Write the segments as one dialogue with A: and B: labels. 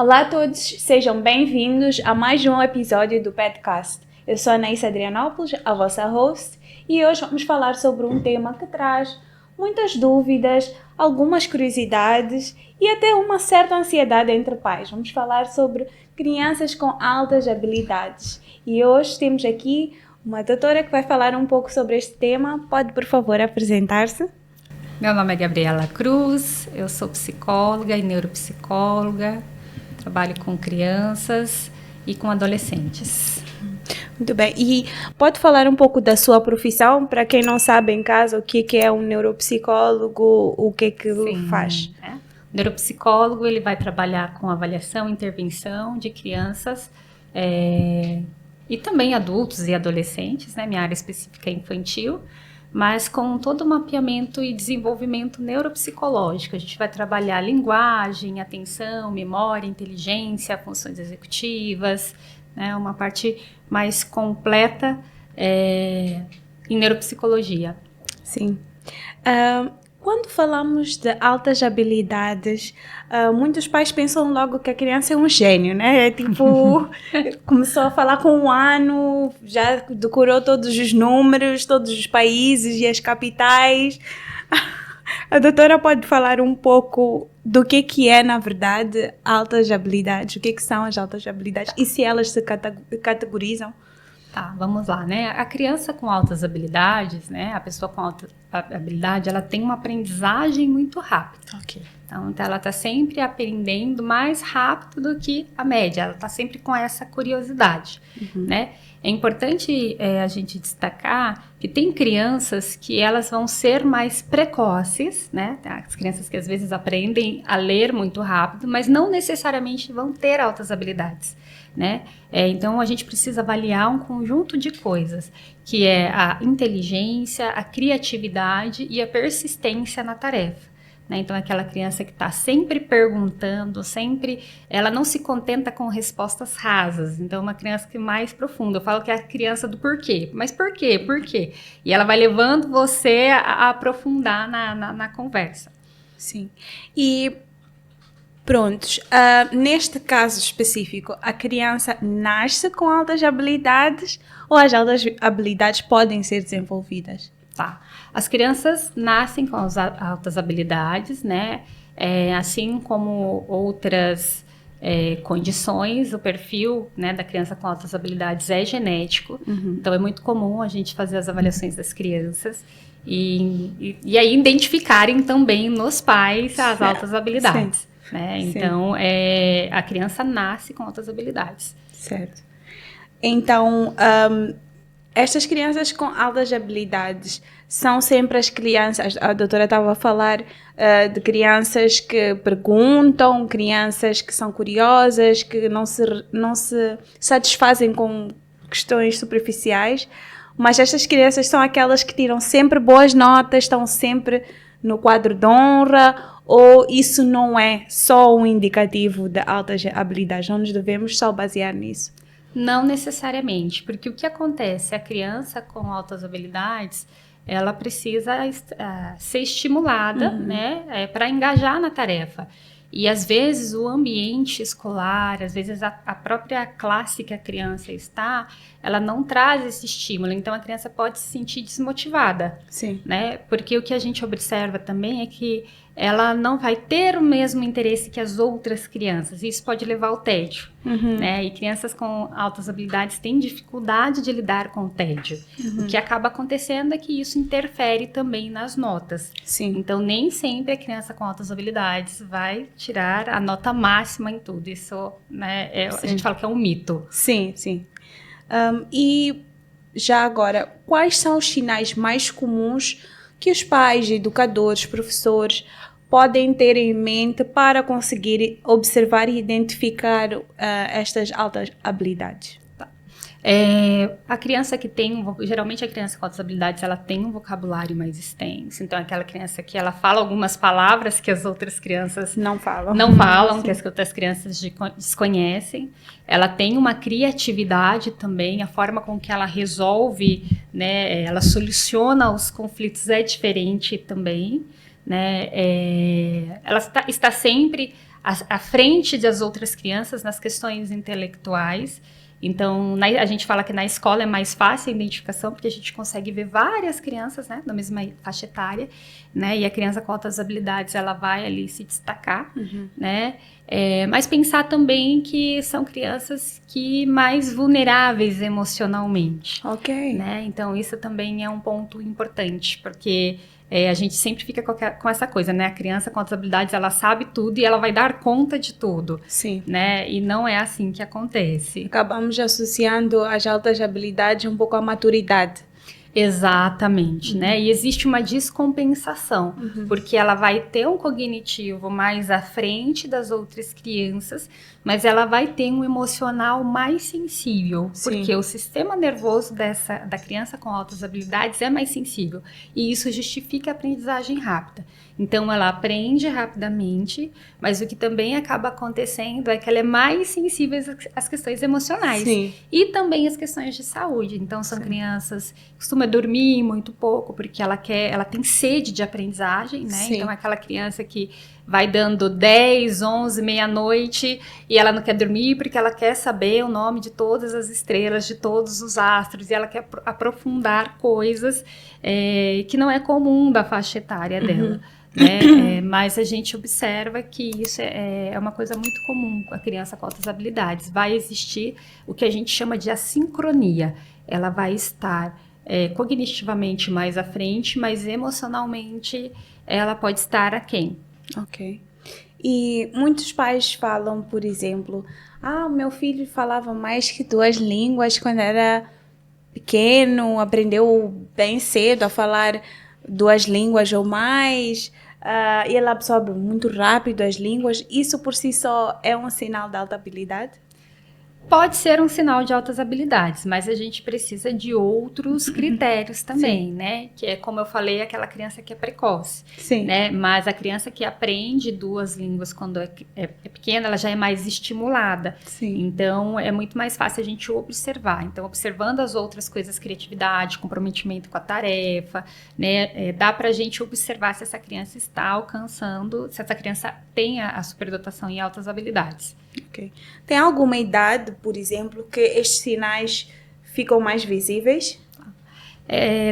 A: Olá a todos, sejam bem-vindos a mais um episódio do Petcast. Eu sou a Anaísa Adrianopoulos, a vossa host, e hoje vamos falar sobre um tema que traz muitas dúvidas, algumas curiosidades e até uma certa ansiedade entre pais. Vamos falar sobre crianças com altas habilidades. E hoje temos aqui uma doutora que vai falar um pouco sobre este tema. Pode, por favor, apresentar-se?
B: Meu nome é Gabriela Cruz, eu sou psicóloga e neuropsicóloga, trabalho com crianças e com adolescentes.
A: Muito bem. E pode falar um pouco da sua profissão, para quem não sabe em casa o que é um neuropsicólogo, o que ele faz?
B: O neuropsicólogo ele vai trabalhar com avaliação e intervenção de crianças e também adultos e adolescentes, né? Minha área específica é infantil, mas com todo o mapeamento e desenvolvimento neuropsicológico. A gente vai trabalhar linguagem, atenção, memória, inteligência, funções executivas, né, uma parte mais completa em neuropsicologia.
A: Sim. Quando falamos de altas habilidades, muitos pais pensam logo que a criança é um gênio, né? É tipo, começou a falar com 1 ano, já decorou todos os números, todos os países e as capitais. A doutora pode falar um pouco do que é, na verdade, altas habilidades? O que são as altas habilidades e se elas se categorizam?
B: Tá, vamos lá, né? A criança com altas habilidades, né? A pessoa com alta habilidade, ela tem uma aprendizagem muito rápida.
A: Ok.
B: Então ela está sempre aprendendo mais rápido do que a média. Ela está sempre com essa curiosidade, né? É importante a gente destacar que tem crianças que elas vão ser mais precoces, né? As crianças que às vezes aprendem a ler muito rápido, mas não necessariamente vão ter altas habilidades, né? Então a gente precisa avaliar um conjunto de coisas, que é a inteligência, a criatividade e a persistência na tarefa. Então, aquela criança que está sempre perguntando, ela não se contenta com respostas rasas. Então, uma criança que é mais profunda. Eu falo que é a criança do porquê. Mas por quê? Por quê? E ela vai levando você a aprofundar na conversa.
A: Sim. E prontos, neste caso específico, a criança nasce com altas habilidades ou as altas habilidades podem ser desenvolvidas?
B: Tá. As crianças nascem com as altas habilidades, né? Assim como outras condições, o perfil, né, da criança com altas habilidades é genético. Então, é muito comum a gente fazer as avaliações das crianças e aí identificarem também nos pais as altas habilidades. Né? Então, a criança nasce com altas habilidades.
A: Certo. Então, estas crianças com altas habilidades são sempre as crianças, a doutora estava a falar de crianças que perguntam, crianças que são curiosas, que não se satisfazem com questões superficiais, mas estas crianças são aquelas que tiram sempre boas notas, estão sempre no quadro de honra, ou isso não é só um indicativo de altas habilidades? Não nos devemos só basear nisso?
B: Não necessariamente, porque o que acontece? A criança com altas habilidades, ela precisa ser estimulada, né, para engajar na tarefa. E às vezes o ambiente escolar, às vezes a própria classe que a criança está, ela não traz esse estímulo. Então a criança pode se sentir desmotivada.
A: Sim.
B: Né? Porque o que a gente observa também é que ela não vai ter o mesmo interesse que as outras crianças. E isso pode levar ao tédio. Né? E crianças com altas habilidades têm dificuldade de lidar com o tédio. O que acaba acontecendo é que isso interfere também nas notas.
A: Sim.
B: Então, nem sempre a criança com altas habilidades vai tirar a nota máxima em tudo. Isso, né, a gente fala que é um mito.
A: Sim, sim. E já agora, quais são os sinais mais comuns que os pais, educadores, professores podem ter em mente para conseguir observar e identificar estas altas habilidades?
B: Tá. A criança que tem, geralmente a criança com altas habilidades, ela tem um vocabulário mais extenso. Então, aquela criança que ela fala algumas palavras que as outras crianças
A: não falam,
B: que as outras crianças desconhecem. Ela tem uma criatividade também, a forma com que ela resolve, né, ela soluciona os conflitos é diferente também, né? Ela está sempre à frente das outras crianças nas questões intelectuais. Então, a gente fala que na escola é mais fácil a identificação, porque a gente consegue ver várias crianças, né, da mesma faixa etária, né, e a criança com altas habilidades, ela vai ali se destacar, né, mas pensar também que são crianças que mais vulneráveis emocionalmente.
A: Ok.
B: Né, então isso também é um ponto importante, porque a gente sempre fica com essa coisa, né? A criança com altas habilidades, ela sabe tudo e ela vai dar conta de tudo.
A: Sim.
B: Né? E não é assim que acontece.
A: Acabamos associando as altas habilidades um pouco à maturidade.
B: Exatamente, né? E existe uma descompensação, porque ela vai ter um cognitivo mais à frente das outras crianças, mas ela vai ter um emocional mais sensível, porque o sistema nervoso da criança com altas habilidades é mais sensível, e isso justifica a aprendizagem rápida. Então, ela aprende rapidamente, mas o que também acaba acontecendo é que ela é mais sensível às questões emocionais.
A: Sim.
B: E também às questões de saúde. Então, são crianças que costumam dormir muito pouco, porque ela tem sede de aprendizagem, né?
A: Sim.
B: Então, aquela criança que vai dando 10, 11, meia-noite, e ela não quer dormir porque ela quer saber o nome de todas as estrelas, de todos os astros, e ela quer aprofundar coisas que não é comum da faixa etária dela. Né? Mas a gente observa que isso é uma coisa muito comum com a criança com altas habilidades. Vai existir o que a gente chama de assincronia. Ela vai estar cognitivamente mais à frente, mas emocionalmente ela pode estar aquém.
A: Ok. E muitos pais falam, por exemplo, o meu filho falava mais que 2 línguas quando era pequeno, aprendeu bem cedo a falar 2 línguas ou mais, e ele absorve muito rápido as línguas. Isso por si só é um sinal de alta habilidade?
B: Pode ser um sinal de altas habilidades, mas a gente precisa de outros critérios também, né? Que é, como eu falei, aquela criança que é precoce.
A: Sim.
B: Né? Mas a criança que aprende 2 línguas quando é pequena, ela já é mais estimulada.
A: Sim.
B: Então, é muito mais fácil a gente observar. Então, observando as outras coisas, criatividade, comprometimento com a tarefa, né? Dá pra gente observar se essa criança está alcançando, se essa criança tem a superdotação em altas habilidades.
A: Okay. Tem alguma idade, por exemplo, que estes sinais ficam mais visíveis?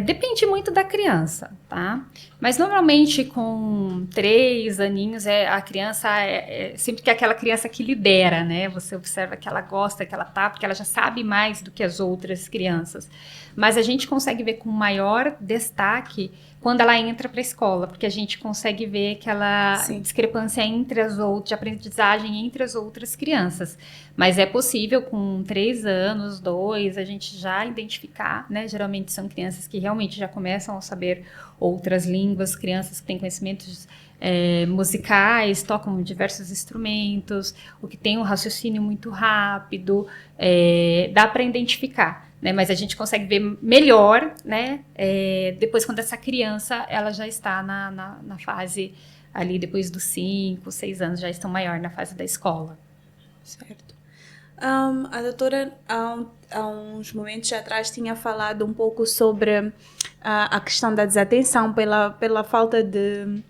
B: Depende muito da criança, tá? Mas normalmente com 3 aninhos a criança sempre que é aquela criança que lidera, né? Você observa que ela gosta, que ela porque ela já sabe mais do que as outras crianças. Mas a gente consegue ver com maior destaque quando ela entra para a escola, porque a gente consegue ver aquela discrepância de aprendizagem entre as outras crianças. Mas é possível com 3 anos, 2, a gente já identificar, né? Geralmente são crianças que realmente já começam a saber outras línguas, crianças que têm conhecimentos musicais, tocam diversos instrumentos, o que tem um raciocínio muito rápido, dá para identificar. Né, mas a gente consegue ver melhor, né, depois quando essa criança ela já está na fase ali depois dos 5, 6 anos, já estão maior na fase da escola.
A: Certo. A doutora há uns momentos atrás tinha falado um pouco sobre a questão da desatenção pela falta de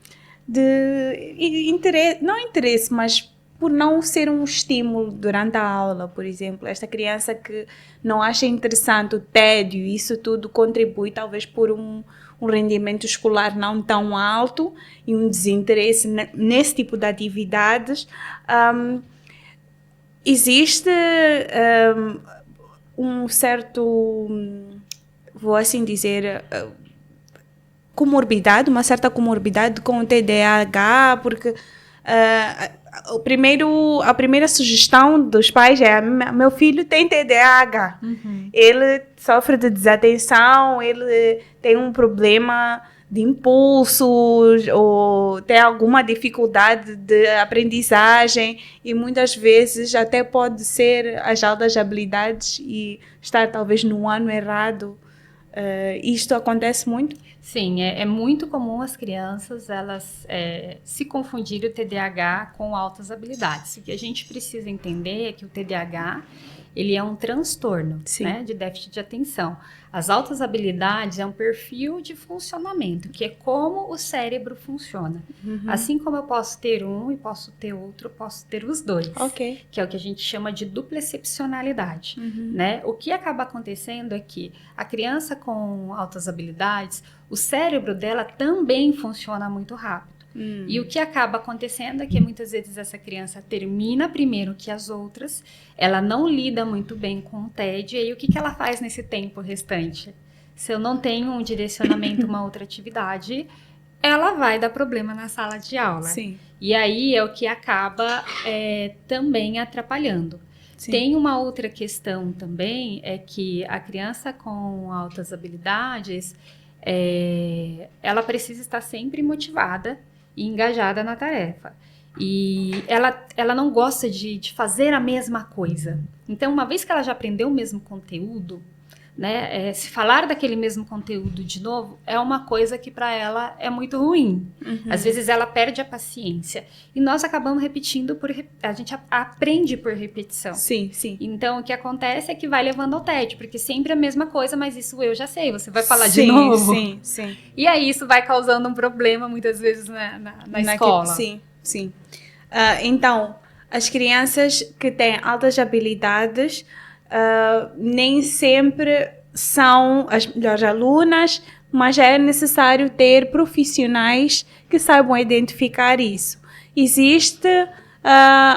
A: interesse, não interesse, mas por não ser um estímulo durante a aula, por exemplo. Esta criança que não acha interessante o tédio, isso tudo contribui talvez por um rendimento escolar não tão alto e um desinteresse nesse tipo de atividades. Existe um certo, vou assim dizer, uma certa comorbidade com o TDAH, porque a primeira sugestão dos pais é: meu filho tem TDAH, ele sofre de desatenção, ele tem um problema de impulsos ou tem alguma dificuldade de aprendizagem e muitas vezes até pode ser as aulas de habilidades e estar talvez no ano errado. Isto acontece muito?
B: Sim, é muito comum as crianças elas se confundirem o TDAH com altas habilidades. O que a gente precisa entender é que o TDAH ele é um transtorno, né, de déficit de atenção. As altas habilidades é um perfil de funcionamento, que é como o cérebro funciona. Assim como eu posso ter um e posso ter outro, eu posso ter os dois. Que é o que a gente chama de dupla excepcionalidade. Né? O que acaba acontecendo é que a criança com altas habilidades, o cérebro dela também funciona muito rápido. E o que acaba acontecendo é que muitas vezes essa criança termina primeiro que as outras, ela não lida muito bem com o TED, e aí o que ela faz nesse tempo restante? Se eu não tenho um direcionamento, uma outra atividade, ela vai dar problema na sala de aula.
A: Sim.
B: E aí é o que acaba também atrapalhando. Sim. Tem uma outra questão também, é que a criança com altas habilidades, ela precisa estar sempre motivada e engajada na tarefa. E ela não gosta de fazer a mesma coisa. Então, uma vez que ela já aprendeu o mesmo conteúdo, né, se falar daquele mesmo conteúdo de novo é uma coisa que para ela é muito ruim. Às vezes ela perde a paciência. E nós acabamos repetindo, a gente aprende por repetição.
A: Sim, sim.
B: Então, o que acontece é que vai levando ao tédio, porque sempre a mesma coisa, mas isso eu já sei, você vai falar de novo.
A: Sim, sim.
B: E aí isso vai causando um problema, muitas vezes, na escola.
A: Sim, sim. Então, as crianças que têm altas habilidades nem sempre são as melhores alunas, mas é necessário ter profissionais que saibam identificar isso. Existe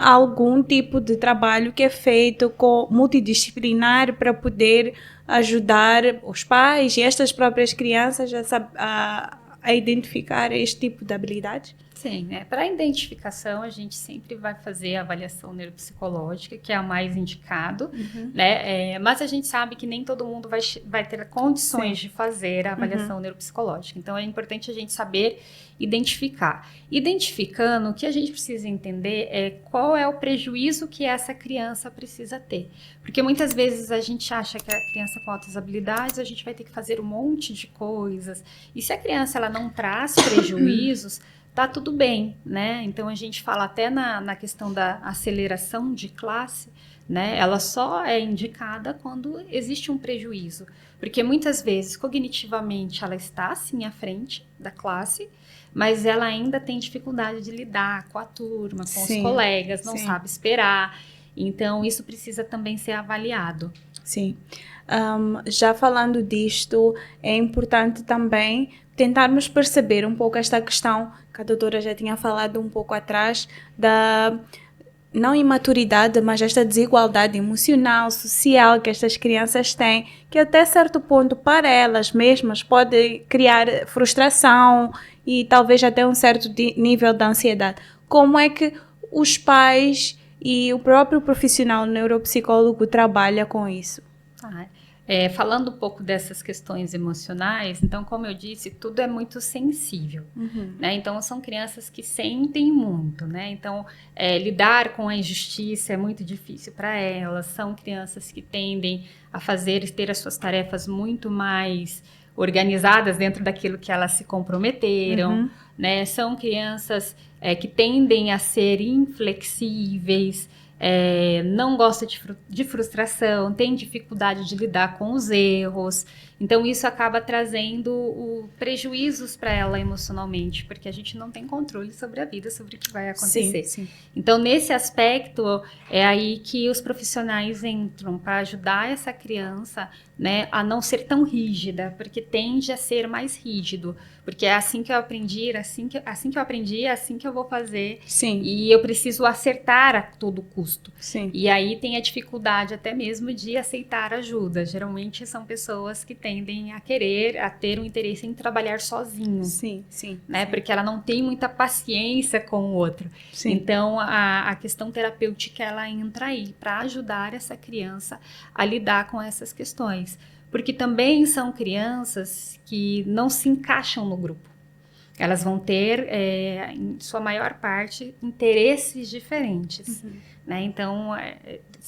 A: algum tipo de trabalho que é feito multidisciplinar para poder ajudar os pais e estas próprias crianças a identificar este tipo de habilidades?
B: Sim, para a identificação a gente sempre vai fazer a avaliação neuropsicológica, que é a mais indicado, né? Mas a gente sabe que nem todo mundo vai ter condições de fazer a avaliação neuropsicológica. Então é importante a gente saber identificar. Identificando, o que a gente precisa entender é qual é o prejuízo que essa criança precisa ter. Porque muitas vezes a gente acha que a criança com altas habilidades, a gente vai ter que fazer um monte de coisas. E se a criança ela não traz prejuízos, tá tudo bem, né? Então a gente fala até na questão da aceleração de classe, né? Ela só é indicada quando existe um prejuízo, porque muitas vezes cognitivamente ela está sim à frente da classe, mas ela ainda tem dificuldade de lidar com a turma, com os colegas, não sabe esperar. Então isso precisa também ser avaliado.
A: Sim. Já falando disto, é importante também tentarmos perceber um pouco esta questão que a doutora já tinha falado um pouco atrás, da não imaturidade, mas esta desigualdade emocional, social que estas crianças têm, que até certo ponto para elas mesmas pode criar frustração e talvez até um certo nível de ansiedade. Como é que os pais e o próprio profissional neuropsicólogo trabalha com isso?
B: Falando um pouco dessas questões emocionais, então, como eu disse, tudo é muito sensível, né? Então, são crianças que sentem muito, né? Então, lidar com a injustiça é muito difícil para elas. São crianças que tendem a ter as suas tarefas muito mais organizadas dentro daquilo que elas se comprometeram, né? São crianças que tendem a ser inflexíveis, não gosta de frustração, tem dificuldade de lidar com os erros. Então, isso acaba trazendo prejuízos para ela emocionalmente, porque a gente não tem controle sobre a vida, sobre o que vai acontecer.
A: Sim.
B: Então, nesse aspecto, é aí que os profissionais entram para ajudar essa criança, né, a não ser tão rígida, porque tende a ser mais rígido. Porque é assim que eu aprendi, assim que eu aprendi, é assim que eu vou fazer.
A: Sim.
B: E eu preciso acertar a todo custo.
A: Sim.
B: E aí tem a dificuldade até mesmo de aceitar ajuda. Geralmente são pessoas que tendem a ter um interesse em trabalhar sozinho.
A: Sim.
B: Né? Porque ela não tem muita paciência com o outro.
A: Sim.
B: Então a questão terapêutica ela entra aí para ajudar essa criança a lidar com essas questões. porque também são crianças que não se encaixam no grupo. Elas vão ter, em sua maior parte, interesses diferentes, né? Então,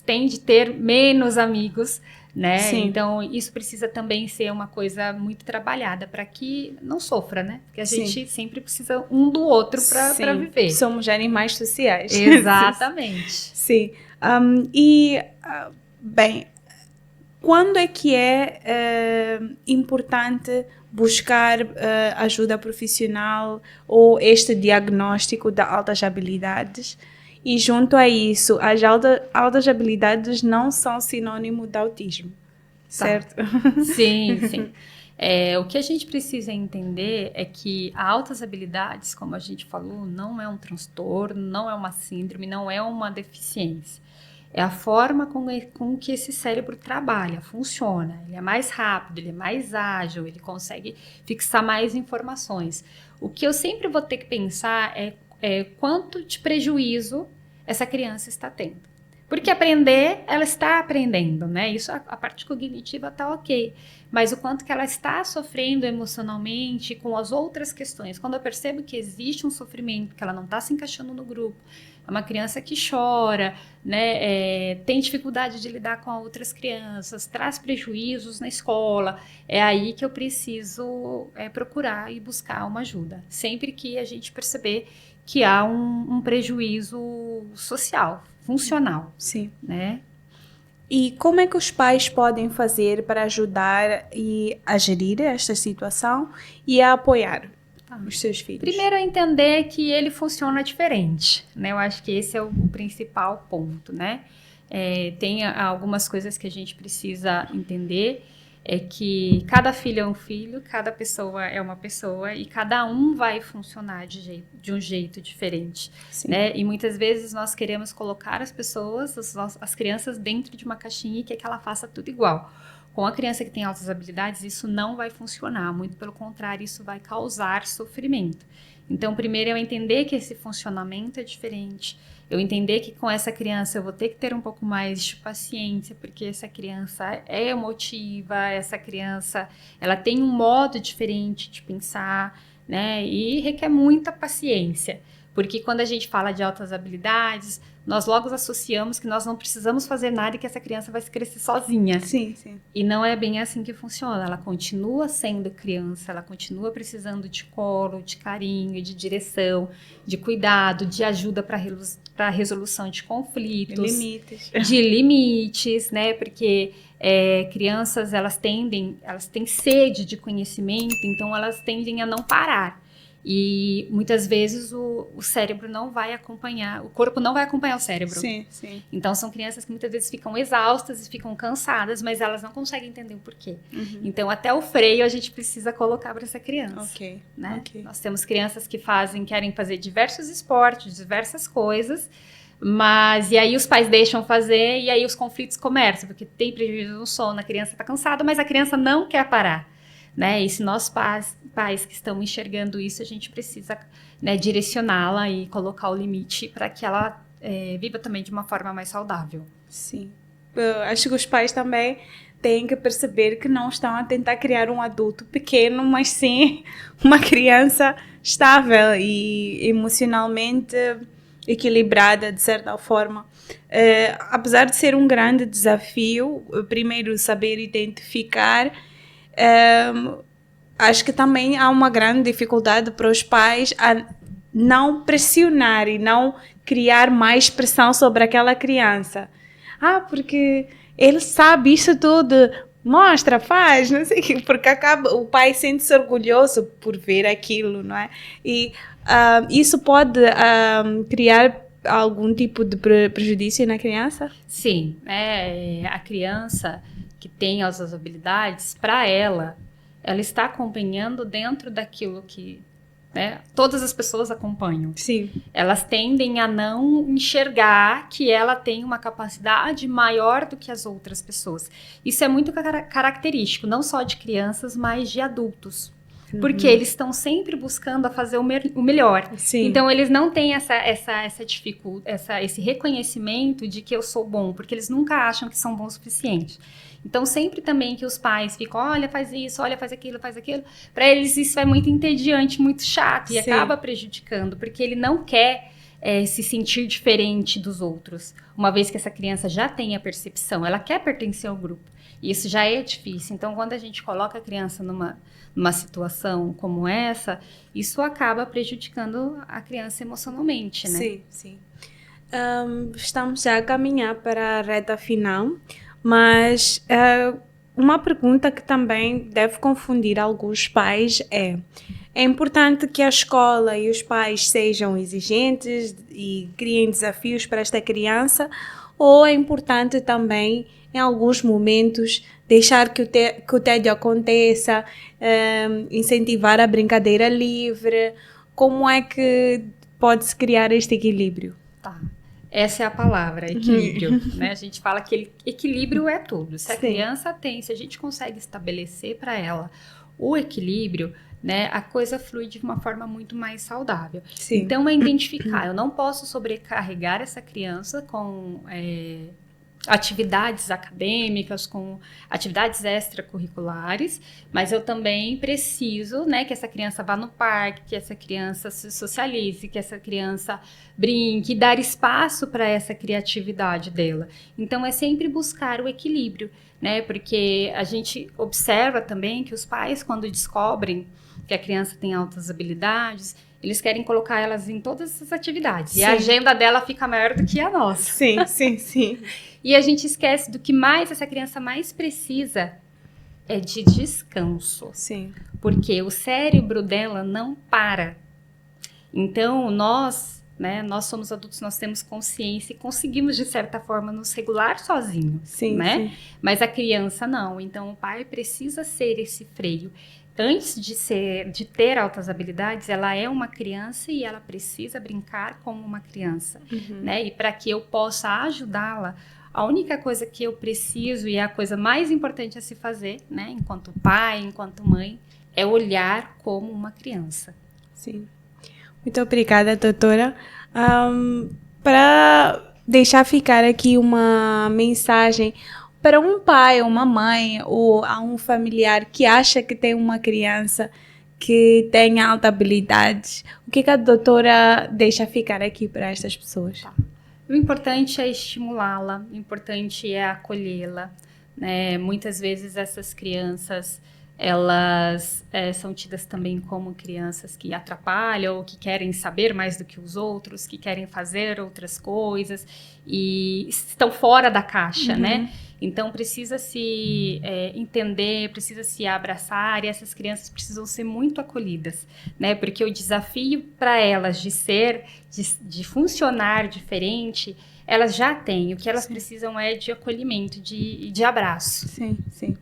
B: tem de ter menos amigos, né?
A: Sim.
B: Então, isso precisa também ser uma coisa muito trabalhada para que não sofra, né? Porque a
A: Sim.
B: gente sempre precisa um do outro para viver.
A: Somos animais sociais.
B: Exatamente.
A: Sim. Bem, quando é que é importante buscar ajuda profissional ou este diagnóstico de altas habilidades? E junto a isso, as altas habilidades não são sinônimo de autismo, certo?
B: Sim, sim. O que a gente precisa entender é que altas habilidades, como a gente falou, não é um transtorno, não é uma síndrome, não é uma deficiência. É a forma com que esse cérebro trabalha, funciona. Ele é mais rápido, ele é mais ágil, ele consegue fixar mais informações. O que eu sempre vou ter que pensar é quanto de prejuízo essa criança está tendo. Porque aprender, ela está aprendendo, né? Isso, a parte cognitiva está ok. Mas o quanto que ela está sofrendo emocionalmente com as outras questões. Quando eu percebo que existe um sofrimento, que ela não está se encaixando no grupo, é uma criança que chora, né? Tem dificuldade de lidar com outras crianças, traz prejuízos na escola, é aí que eu preciso procurar e buscar uma ajuda. Sempre que a gente perceber que há um prejuízo social, funcional.
A: Sim.
B: Né?
A: E como é que os pais podem fazer para ajudar a gerir esta situação e a apoiar os seus filhos?
B: Primeiro é entender que ele funciona diferente, né? Eu acho que esse é o principal ponto, né? Tem algumas coisas que a gente precisa entender, é que cada filho é um filho, cada pessoa é uma pessoa e cada um vai funcionar de um jeito diferente, né? E muitas vezes nós queremos colocar as pessoas, as crianças dentro de uma caixinha e que ela faça tudo igual. Com a criança que tem altas habilidades, isso não vai funcionar, muito pelo contrário, isso vai causar sofrimento. Então, primeiro eu entender que esse funcionamento é diferente, eu entender que com essa criança eu vou ter que ter um pouco mais de paciência, porque essa criança é emotiva, essa criança ela tem um modo diferente de pensar, né? E requer muita paciência, porque quando a gente fala de altas habilidades, nós logo associamos que nós não precisamos fazer nada e que essa criança vai crescer sozinha.
A: Sim, sim.
B: E não é bem assim que funciona. Ela continua sendo criança, ela continua precisando de colo, de carinho, de direção, de cuidado, de ajuda para a resolução de conflitos. De limites, né? Porque crianças, elas têm sede de conhecimento, então elas tendem a não parar. E muitas vezes o cérebro não vai acompanhar, o corpo não vai acompanhar o cérebro.
A: Sim, sim.
B: Então são crianças que muitas vezes ficam exaustas e ficam cansadas, mas elas não conseguem entender o porquê. Então até o freio a gente precisa colocar para essa criança.
A: Ok.
B: Né?
A: Okay.
B: Nós temos crianças que querem fazer diversos esportes, diversas coisas, e aí os pais deixam fazer e aí os conflitos começam, porque tem prejuízo no sono, a criança está cansada, mas a criança não quer parar. Né? E se nós pais que estão enxergando isso, a gente precisa, né, direcioná-la e colocar o limite para que ela viva também de uma forma mais saudável.
A: Sim. Eu acho que os pais também têm que perceber que não estão a tentar criar um adulto pequeno, mas sim uma criança estável e emocionalmente equilibrada, de certa forma. Apesar de ser um grande desafio, primeiro saber identificar, acho que também há uma grande dificuldade para os pais a não pressionar e não criar mais pressão sobre aquela criança. Porque ele sabe isso tudo, mostra, faz, não sei o quê, porque o pai sente-se orgulhoso por ver aquilo, não é? E isso pode criar algum tipo de prejudício na criança?
B: Sim, a criança que tem as habilidades, para ela está acompanhando dentro daquilo que, né, todas as pessoas acompanham.
A: Sim.
B: Elas tendem a não enxergar que ela tem uma capacidade maior do que as outras pessoas. Isso é muito característico, não só de crianças, mas de adultos. Porque eles estão sempre buscando a fazer o melhor.
A: Sim.
B: Então, eles não têm essa dificuldade, esse reconhecimento de que eu sou bom, porque eles nunca acham que são bons o suficiente. Então, sempre também que os pais ficam, olha, faz isso, olha, faz aquilo, para eles isso é muito entediante, muito chato, e acaba prejudicando, porque ele não quer se sentir diferente dos outros. Uma vez que essa criança já tem a percepção, ela quer pertencer ao grupo. E isso já é difícil. Então, quando a gente coloca a criança numa situação como essa, isso acaba prejudicando a criança emocionalmente, né?
A: Sim, sim. Estamos já a caminhar para a reta final, mas uma pergunta que também deve confundir alguns pais é importante que a escola e os pais sejam exigentes e criem desafios para esta criança, ou é importante também, em alguns momentos, deixar que o tédio aconteça, incentivar a brincadeira livre? Como é que pode-se criar este equilíbrio?
B: Tá. Essa é a palavra, equilíbrio. Né? A gente fala que equilíbrio é tudo. Se a criança se a gente consegue estabelecer para ela o equilíbrio, né, a coisa flui de uma forma muito mais saudável.
A: Sim.
B: Então, é identificar. Eu não posso sobrecarregar essa criança com atividades acadêmicas, com atividades extracurriculares, mas eu também preciso, né, que essa criança vá no parque, que essa criança se socialize, que essa criança brinque, dar espaço para essa criatividade dela. Então, é sempre buscar o equilíbrio, né, porque a gente observa também que os pais, quando descobrem que a criança tem altas habilidades, eles querem colocar elas em todas essas atividades. Sim. E a agenda dela fica maior do que a nossa.
A: Sim, sim, sim.
B: E a gente esquece do que mais essa criança mais precisa é de descanso.
A: Sim.
B: Porque o cérebro dela não para. Então, nós somos adultos, nós temos consciência e conseguimos, de certa forma, nos regular sozinho.
A: Sim,
B: né?
A: sim.
B: Mas a criança não. Então, o pai precisa ser esse freio. Antes de ter altas habilidades, ela é uma criança e ela precisa brincar como uma criança, né? E para que eu possa ajudá-la, a única coisa que eu preciso e a coisa mais importante a se fazer, né? Enquanto pai, enquanto mãe, é olhar como uma criança.
A: Sim. Muito obrigada, doutora. Para deixar ficar aqui uma mensagem para um pai ou uma mãe ou a um familiar que acha que tem uma criança que tem alta habilidade, o que a doutora deixa ficar aqui para estas pessoas?
B: Tá. O importante é estimulá-la, o importante é acolhê-la, né? Muitas vezes essas crianças, elas são tidas também como crianças que atrapalham ou que querem saber mais do que os outros, que querem fazer outras coisas e estão fora da caixa, né? Então, precisa se entender, precisa se abraçar e essas crianças precisam ser muito acolhidas, né? Porque o desafio para elas de funcionar diferente, elas já têm. O que elas precisam é de acolhimento, de abraço.
A: Sim, sim.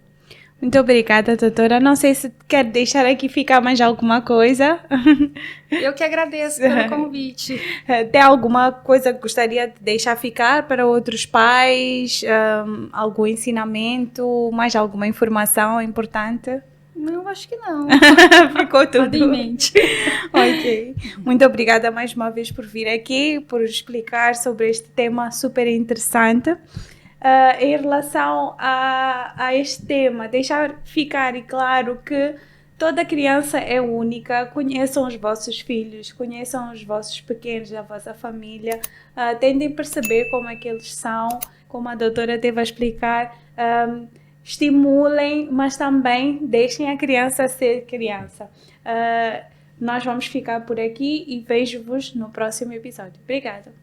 A: Muito obrigada, doutora. Não sei se quer deixar aqui ficar mais alguma coisa.
B: Eu que agradeço pelo convite.
A: Tem alguma coisa que gostaria de deixar ficar para outros pais? Algum ensinamento? Mais alguma informação importante?
B: Não, acho que não.
A: Ficou tudo
B: em mente.
A: Ok. Muito obrigada mais uma vez por vir aqui, por explicar sobre este tema super interessante. Em relação a este tema, deixar ficar claro que toda criança é única. Conheçam os vossos filhos, conheçam os vossos pequenos, a vossa família, tentem perceber como é que eles são, como a doutora teve a explicar, estimulem, mas também deixem a criança ser criança. Nós vamos ficar por aqui e vejo-vos no próximo episódio. Obrigada!